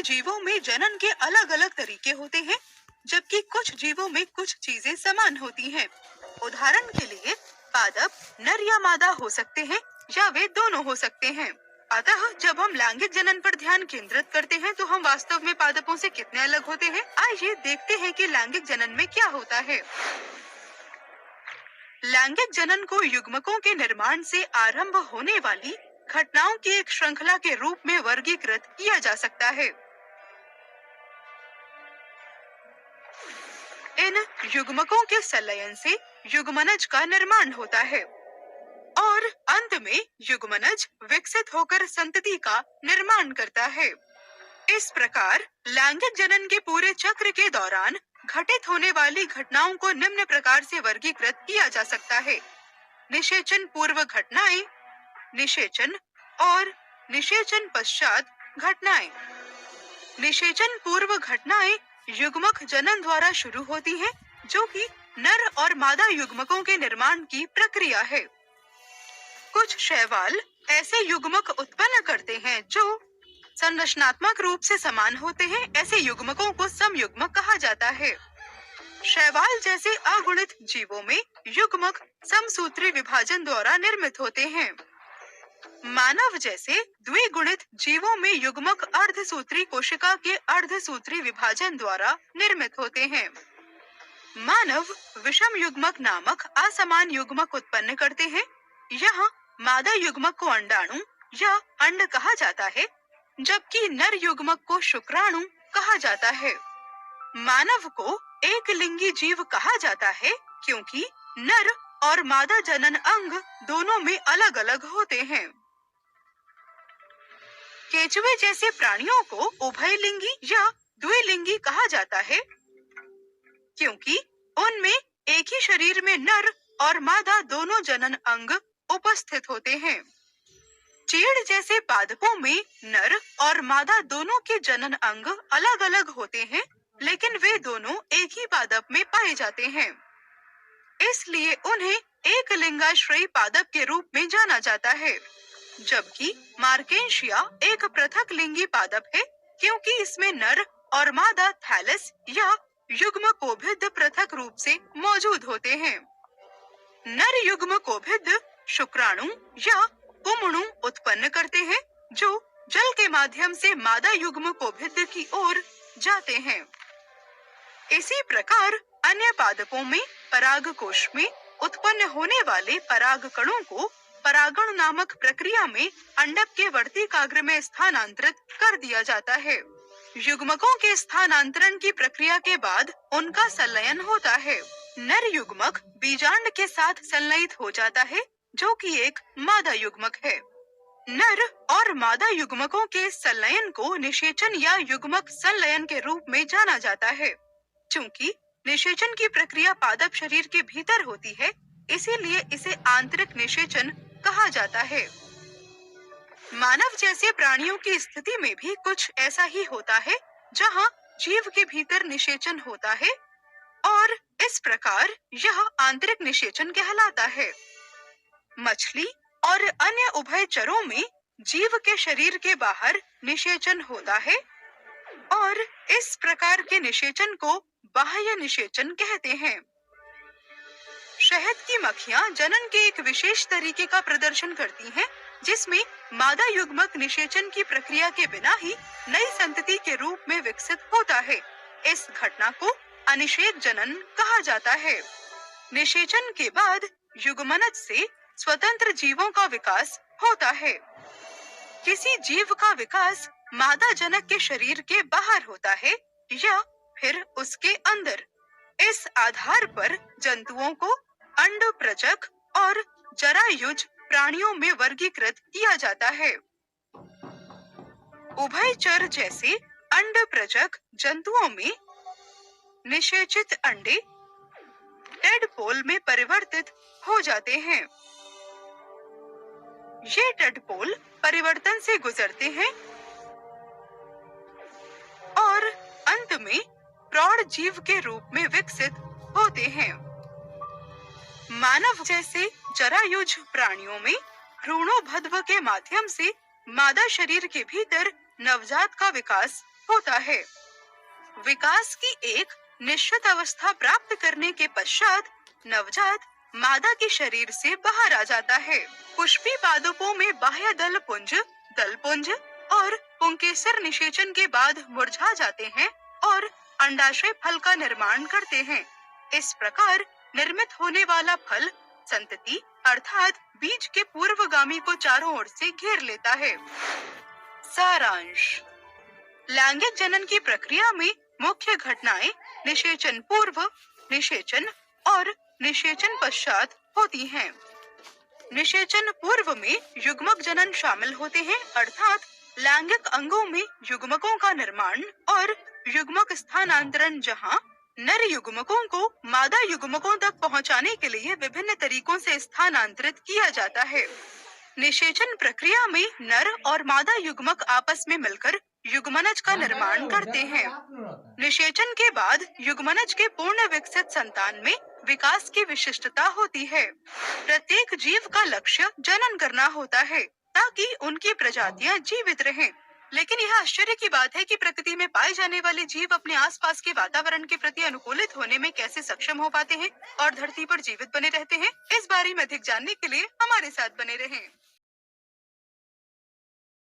जीवों में जनन के अलग अलग तरीके होते हैं, जबकि कुछ जीवों में कुछ चीजें समान होती हैं। उदाहरण के लिए पादप नर या मादा हो सकते हैं या वे दोनों हो सकते हैं। अतः जब हम लैंगिक जनन पर ध्यान केंद्रित करते हैं तो हम वास्तव में पादपों से कितने अलग होते हैं। आइए देखते हैं कि लैंगिक जनन में क्या होता है। लैंगिक जनन को युग्मकों के निर्माण से आरंभ होने वाली घटनाओं की एक श्रृंखला के रूप में वर्गीकृत किया जा सकता है। इन युग्मकों के संलयन से युग्मनज का निर्माण होता है और अंत में युग्मनज विकसित होकर संतति का निर्माण करता है। इस प्रकार लैंगिक जनन के पूरे चक्र के दौरान घटित होने वाली घटनाओं को निम्न प्रकार से वर्गीकृत किया जा सकता है: निषेचन पूर्व घटनाएं, निषेचन और निषेचन पश्चात घटनाएं। निषेचन पूर्व घटनाएं युग्मक जनन द्वारा शुरू होती हैं, जो कि नर और मादा युग्मकों के निर्माण की प्रक्रिया है। कुछ शैवाल ऐसे युग्मक उत्पन्न करते हैं जो संरचनात्मक रूप से समान होते हैं। ऐसे युग्मकों को समयुग्मक कहा जाता है। शैवाल जैसे अगुणित जीवों में युग्मक समसूत्री विभाजन द्वारा निर्मित होते हैं। मानव जैसे द्विगुणित जीवों में युग्मक अर्धसूत्री कोशिका के अर्धसूत्री विभाजन द्वारा निर्मित होते हैं। मानव विषम युग्मक नामक असमान युग्मक उत्पन्न करते हैं। यहाँ मादा युग्मक को अंडाणु या अंड कहा जाता है, जबकि नर युग्मक को शुक्राणु कहा जाता है। मानव को एक लिंगी जीव कहा जाता है क्योंकि नर और मादा जनन अंग दोनों में अलग अलग होते हैं। केंचुए जैसे प्राणियों को उभयलिंगी या द्विलिंगी कहा जाता है क्योंकि उनमें एक ही शरीर में नर और मादा दोनों जनन अंग उपस्थित होते हैं। चीड़ जैसे पादपों में नर और मादा दोनों के जनन अंग अलग अलग होते हैं, लेकिन वे दोनों एक ही पादप में पाए जाते हैं। इसलिए उन्हें एक लिंगाश्रयी पादप के रूप में जाना जाता है, जबकि मार्केंशिया एक पृथक लिंगी पादप है क्योंकि इसमें नर और मादा थैलस या युग्म कोभिद पृथक रूप से मौजूद होते हैं। नर युग्म कोभिद शुक्राणु या पुंमणु उत्पन्न करते हैं, जो जल के माध्यम से मादा युग्म कोभिद की ओर जाते हैं। इसी प्रकार अन्य पादपों में परागकोश में उत्पन्न होने वाले पराग कणों को परागण नामक प्रक्रिया में अंडक के वर्तिकाग्र में स्थानांतरित कर दिया जाता है। युग्मकों के स्थानांतरण की प्रक्रिया के बाद उनका संलयन होता है। नर युग्मक बीजांड के साथ संलयित हो जाता है, जो कि एक मादा युग्मक है। नर और मादा युग्मकों के संलयन को निषेचन या युग्मक संलयन के रूप में जाना जाता है। चूंकि निषेचन की प्रक्रिया पादप शरीर के भीतर होती है, इसीलिए इसे आंतरिक निषेचन कहा जाता है। मानव जैसे प्राणियों की स्थिति में भी कुछ ऐसा ही होता है, जहां जीव के भीतर निषेचन होता है और इस प्रकार यह आंतरिक निषेचन कहलाता है। मछली और अन्य उभयचरों में जीव के शरीर के बाहर निषेचन होता है और इस प्रकार के निषेचन को बाह्य निषेचन कहते हैं। शहद की मक्खियां जनन के एक विशेष तरीके का प्रदर्शन करती हैं, जिसमें मादा युग्मक निषेचन की प्रक्रिया के बिना ही नई संतति के रूप में विकसित होता है। इस घटना को अनिषेक जनन कहा जाता है। निषेचन के बाद युग्मनज से स्वतंत्र जीवों का विकास होता है। किसी जीव का विकास मादा जनक के शरीर के बाहर होता है या फिर उसके अंदर। इस आधार पर जंतुओं को अंडप्रजक और जरायुज प्राणियों में वर्गीकृत किया जाता है। उभयचर जैसे अंडप्रजक जंतुओं में निषेचित अंडे टेडपोल में परिवर्तित हो जाते हैं। ये टेडपोल परिवर्तन से गुजरते हैं और अंत में प्रौढ़ जीव के रूप में विकसित होते हैं। मानव जैसे जरायुज प्राणियों में भ्रूणोभद्व के माध्यम से मादा शरीर के भीतर नवजात का विकास होता है। विकास की एक निश्चित अवस्था प्राप्त करने के पश्चात नवजात मादा के शरीर से बाहर आ जाता है। पुष्पी पादपों में बाह्य दल पुंज और पुंकेसर निषेचन के बाद मुरझा जाते हैं और अंडाशय फल का निर्माण करते हैं। इस प्रकार निर्मित होने वाला फल संतति अर्थात बीज के पूर्वगामी को चारों ओर से घेर लेता है। सारांश। लैंगिक जनन की प्रक्रिया में मुख्य घटनाएं निषेचन पूर्व, निषेचन और निषेचन पश्चात होती हैं। निषेचन पूर्व में युग्मक जनन शामिल होते हैं अर्थात लैंगिक अंगों में युग्मकों का निर्माण और युग्मक स्थानांतरण, जहां नर युग्मकों को मादा युग्मकों तक पहुंचाने के लिए विभिन्न तरीकों से स्थानांतरित किया जाता है। निषेचन प्रक्रिया में नर और मादा युग्मक आपस में मिलकर युग्मनज का निर्माण करते हैं। निषेचन के बाद युग्मनज के पूर्ण विकसित संतान में विकास की विशिष्टता होती है। प्रत्येक जीव का लक्ष्य जनन करना होता है ताकि उनकी प्रजातियां जीवित रहें। लेकिन यह आश्चर्य की बात है कि प्रकृति में पाए जाने वाले जीव अपने आसपास के वातावरण के प्रति अनुकूलित होने में कैसे सक्षम हो पाते हैं और धरती पर जीवित बने रहते हैं। इस बारे में अधिक जानने के लिए हमारे साथ बने रहें।